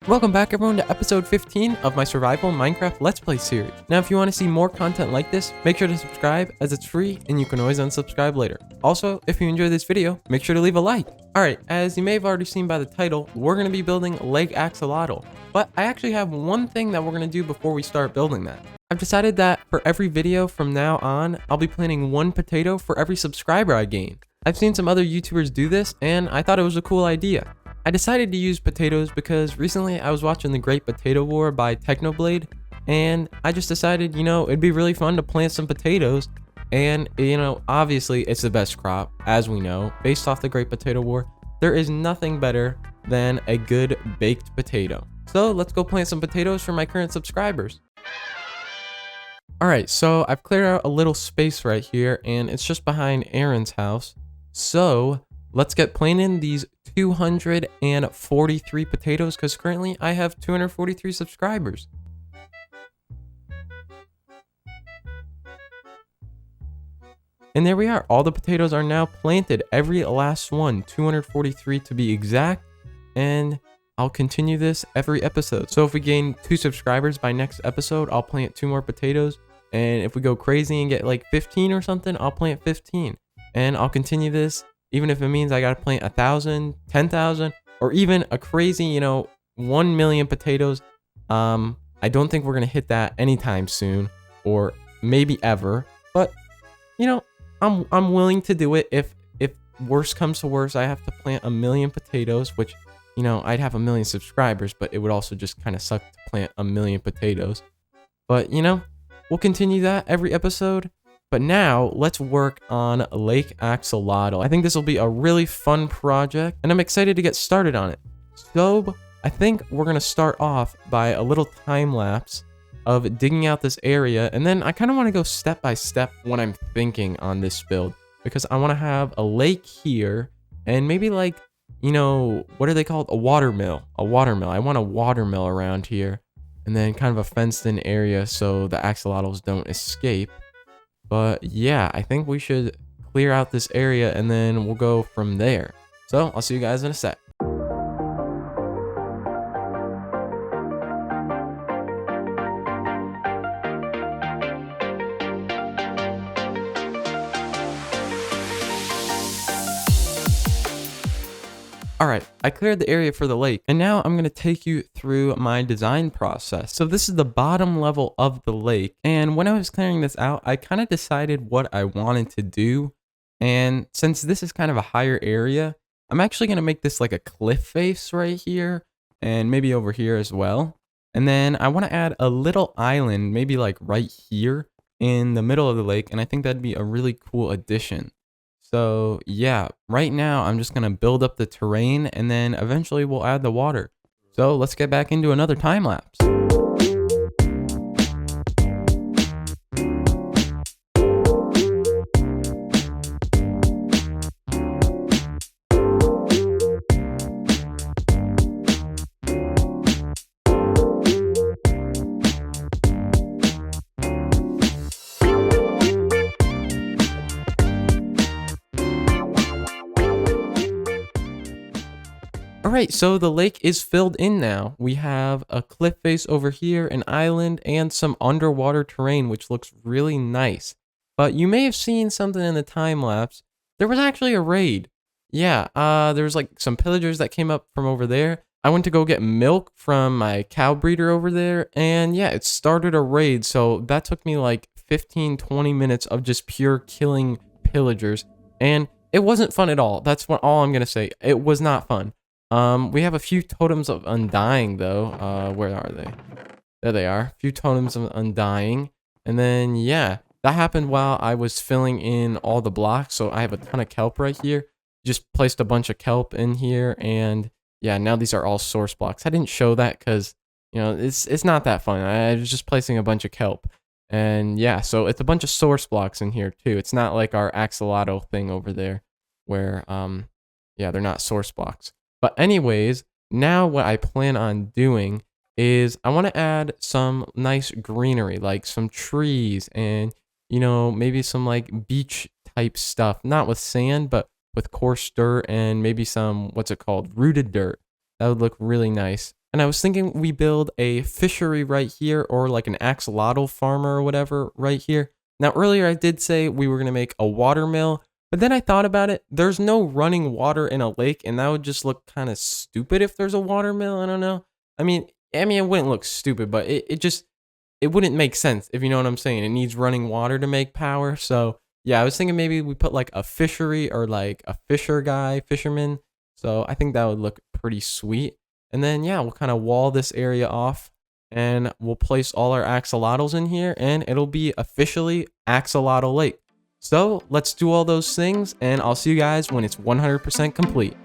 Welcome back everyone to episode 15 of my survival Minecraft Let's Play series. Now if you want to see more content like this, make sure to subscribe as it's free and you can always unsubscribe later. Also, if you enjoyed this video, make sure to leave a like. Alright, as you may have already seen by the title, we're going to be building Lake Axolotl. But I actually have one thing that we're going to do before we start building that. I've decided that for every video from now on, I'll be planting one potato for every subscriber I gain. I've seen some other YouTubers do this and I thought it was a cool idea. I decided to use potatoes because recently I was watching the Great Potato War by Technoblade, and I just decided, it'd be really fun to plant some potatoes. And, obviously it's the best crop, as we know, based off the Great Potato War. There is nothing better than a good baked potato. So let's go plant some potatoes for my current subscribers. Alright, so I've cleared out a little space right here, and it's just behind Aaron's house. So let's get planting these 243 potatoes because currently I have 243 subscribers. And there we are. All the potatoes are now planted. Every last one, 243 to be exact. And I'll continue this every episode. So if we gain 2 subscribers by next episode, I'll plant 2 more potatoes. And if we go crazy and get like 15 or something, I'll plant 15. And I'll continue this. Even if it means I gotta plant 1,000, 10,000, or even a crazy, 1 million potatoes. I don't think we're gonna hit that anytime soon, or maybe ever. But I'm willing to do it if worse comes to worse. I have to plant 1 million potatoes, which I'd have 1 million subscribers, but it would also just kind of suck to plant 1 million potatoes. But we'll continue that every episode. But now, let's work on Lake Axolotl. I think this will be a really fun project, and I'm excited to get started on it. So, I think we're going to start off by a little time lapse of digging out this area, and then I kind of want to go step by step when I'm thinking on this build, because I want to have a lake here, and maybe like, what are they called? A watermill. A watermill. I want a watermill around here, and then kind of a fenced-in area so the axolotls don't escape. But yeah, I think we should clear out this area and then we'll go from there. So I'll see you guys in a sec. Alright, I cleared the area for the lake, and now I'm going to take you through my design process. So this is the bottom level of the lake, and when I was clearing this out, I kind of decided what I wanted to do, and since this is kind of a higher area, I'm actually going to make this like a cliff face right here, and maybe over here as well. And then I want to add a little island, maybe like right here in the middle of the lake, and I think that'd be a really cool addition. So yeah, right now I'm just going to build up the terrain and then eventually we'll add the water. So let's get back into another time lapse. Alright, so the lake is filled in now. We have a cliff face over here, an island, and some underwater terrain, which looks really nice. But you may have seen something in the time lapse. There was actually a raid. Yeah, there was like some pillagers that came up from over there. I went to go get milk from my cow breeder over there, and yeah, it started a raid. So that took me like 15-20 minutes of just pure killing pillagers, and it wasn't fun at all. That's all I'm gonna say. It was not fun. We have a few Totems of Undying though. Where are they? There they are. A few Totems of Undying. And then, yeah, that happened while I was filling in all the blocks. So I have a ton of kelp right here. Just placed a bunch of kelp in here. And yeah, now these are all source blocks. I didn't show that because, it's not that fun. I was just placing a bunch of kelp. And yeah, so it's a bunch of source blocks in here too. It's not like our axolotl thing over there where, yeah, they're not source blocks. But anyways, now what I plan on doing is I want to add some nice greenery, like some trees and, maybe some like beach type stuff, not with sand, but with coarse dirt and maybe some, what's it called? Rooted dirt. That would look really nice. And I was thinking we build a fishery right here, or like an axolotl farmer or whatever right here. Now earlier I did say we were going to make a watermill, but then I thought about it. There's no running water in a lake, and that would just look kind of stupid if there's a watermill. I don't know. I mean it wouldn't look stupid, but it wouldn't make sense, if you know what I'm saying. It needs running water to make power. So yeah, I was thinking maybe we put like a fishery or like a fisherman. So I think that would look pretty sweet. And then yeah, we'll kind of wall this area off, and we'll place all our axolotls in here, and it'll be officially Axolotl Lake. So let's do all those things, and I'll see you guys when it's 100% complete.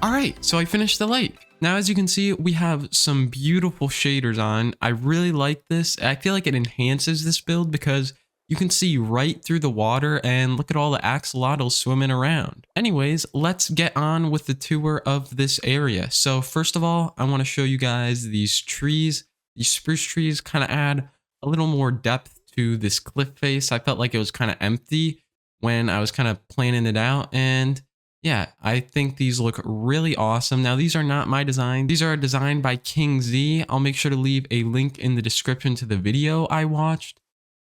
Alright, so I finished the lake. Now as you can see, we have some beautiful shaders on. I really like this. I feel like it enhances this build because you can see right through the water, and look at all the axolotls swimming around. Anyways, let's get on with the tour of this area. So first of all, I want to show you guys these trees. These spruce trees kind of add a little more depth to this cliff face. I felt like it was kind of empty when I was kind of planning it out, and yeah, I think these look really awesome. Now, these are not my design. These are designed by King Z. I'll make sure to leave a link in the description to the video I watched.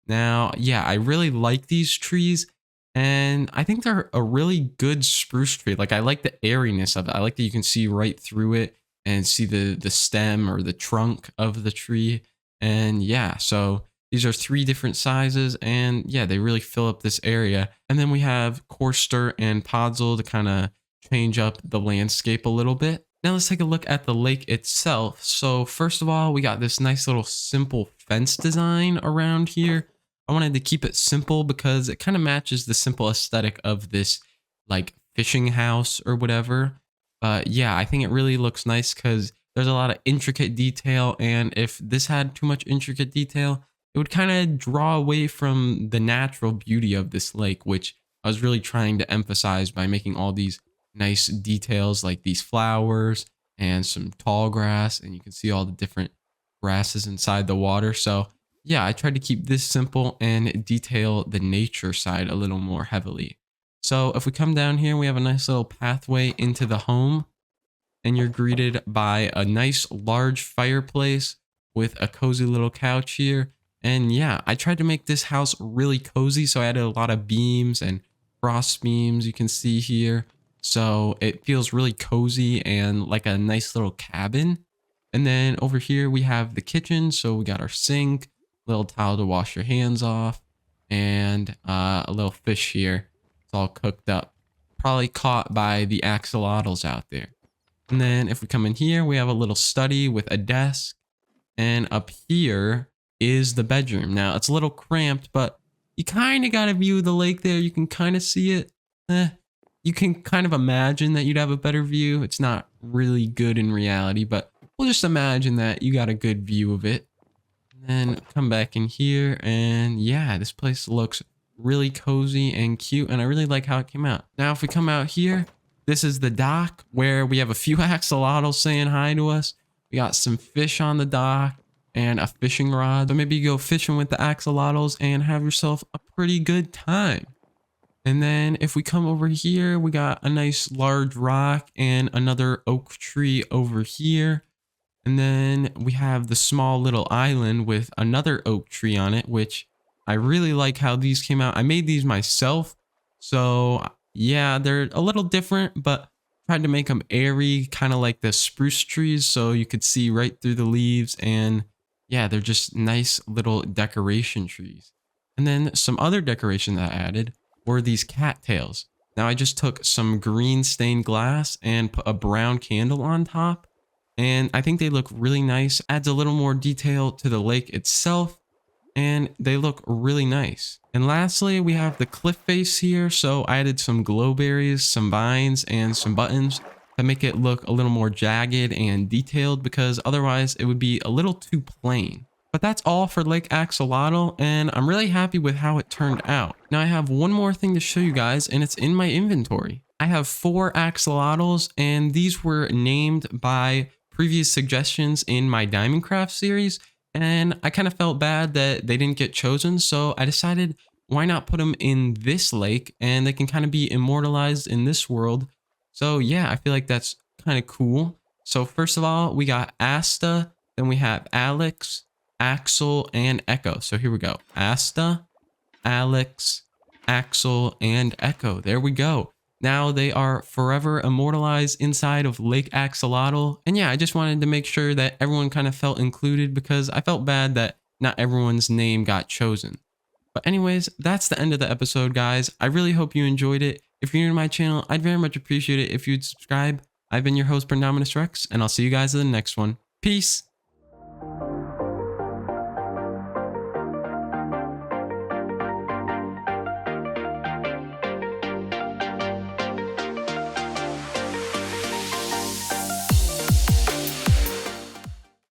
Now, yeah, I really like these trees, and I think they're a really good spruce tree. Like, I like the airiness of it. I like that you can see right through it and see the stem or the trunk of the tree. And yeah, so these are 3 different sizes, and yeah, they really fill up this area. And then we have Corster and Podzol to kind of change up the landscape a little bit. Now let's take a look at the lake itself. So first of all, we got this nice little simple fence design around here. I wanted to keep it simple because it kind of matches the simple aesthetic of this like fishing house or whatever. But yeah, I think it really looks nice because there's a lot of intricate detail, and if this had too much intricate detail, it would kind of draw away from the natural beauty of this lake, which I was really trying to emphasize by making all these nice details like these flowers and some tall grass, and you can see all the different grasses inside the water. So yeah, I tried to keep this simple and detail the nature side a little more heavily. So if we come down here, we have a nice little pathway into the home, and you're greeted by a nice large fireplace with a cozy little couch here. And yeah, I tried to make this house really cozy, so I added a lot of beams and cross beams you can see here. So it feels really cozy and like a nice little cabin. And then over here we have the kitchen. So we got our sink, little towel to wash your hands off, and a little fish here. It's all cooked up, probably caught by the axolotls out there. And then if we come in here, we have a little study with a desk, and up here is the bedroom. Now it's a little cramped, but you kind of got a view of the lake there. You can kind of see it. You can kind of imagine that you'd have a better view. It's not really good in reality, but we'll just imagine that you got a good view of it. And then come back in here, and yeah, this place looks really cozy and cute, and I really like how it came out. Now if we come out here, this is the dock where we have a few axolotls saying hi to us. We got some fish on the dock and a fishing rod. So maybe you go fishing with the axolotls and have yourself a pretty good time. And then if we come over here, we got a nice large rock and another oak tree over here. And then we have the small little island with another oak tree on it, which I really like how these came out. I made these myself. So yeah, they're a little different, but tried to make them airy, kind of like the spruce trees. So you could see right through the leaves. And yeah, they're just nice little decoration trees. And then some other decoration that I added were these cattails. Now I just took some green stained glass and put a brown candle on top. And I think they look really nice. Adds a little more detail to the lake itself. And they look really nice. And lastly, we have the cliff face here. So I added some glowberries, some vines, and some buttons to make it look a little more jagged and detailed, because otherwise it would be a little too plain. But that's all for Lake Axolotl, and I'm really happy with how it turned out. Now I have one more thing to show you guys, and it's in my inventory. I have 4 axolotls, and these were named by previous suggestions in my Diamond Craft series, and I kind of felt bad that they didn't get chosen, so I decided why not put them in this lake, and they can kind of be immortalized in this world. So yeah, I feel like that's kind of cool. So first of all, we got Asta, then we have Alex, Axel, and Echo. So here we go. Asta, Alex, Axel, and Echo. There we go. Now they are forever immortalized inside of Lake Axolotl. And yeah, I just wanted to make sure that everyone kind of felt included, because I felt bad that not everyone's name got chosen. But anyways, that's the end of the episode, guys. I really hope you enjoyed it. If you're new to my channel, I'd very much appreciate it if you'd subscribe. I've been your host, Brendominus, and I'll see you guys in the next one. Peace.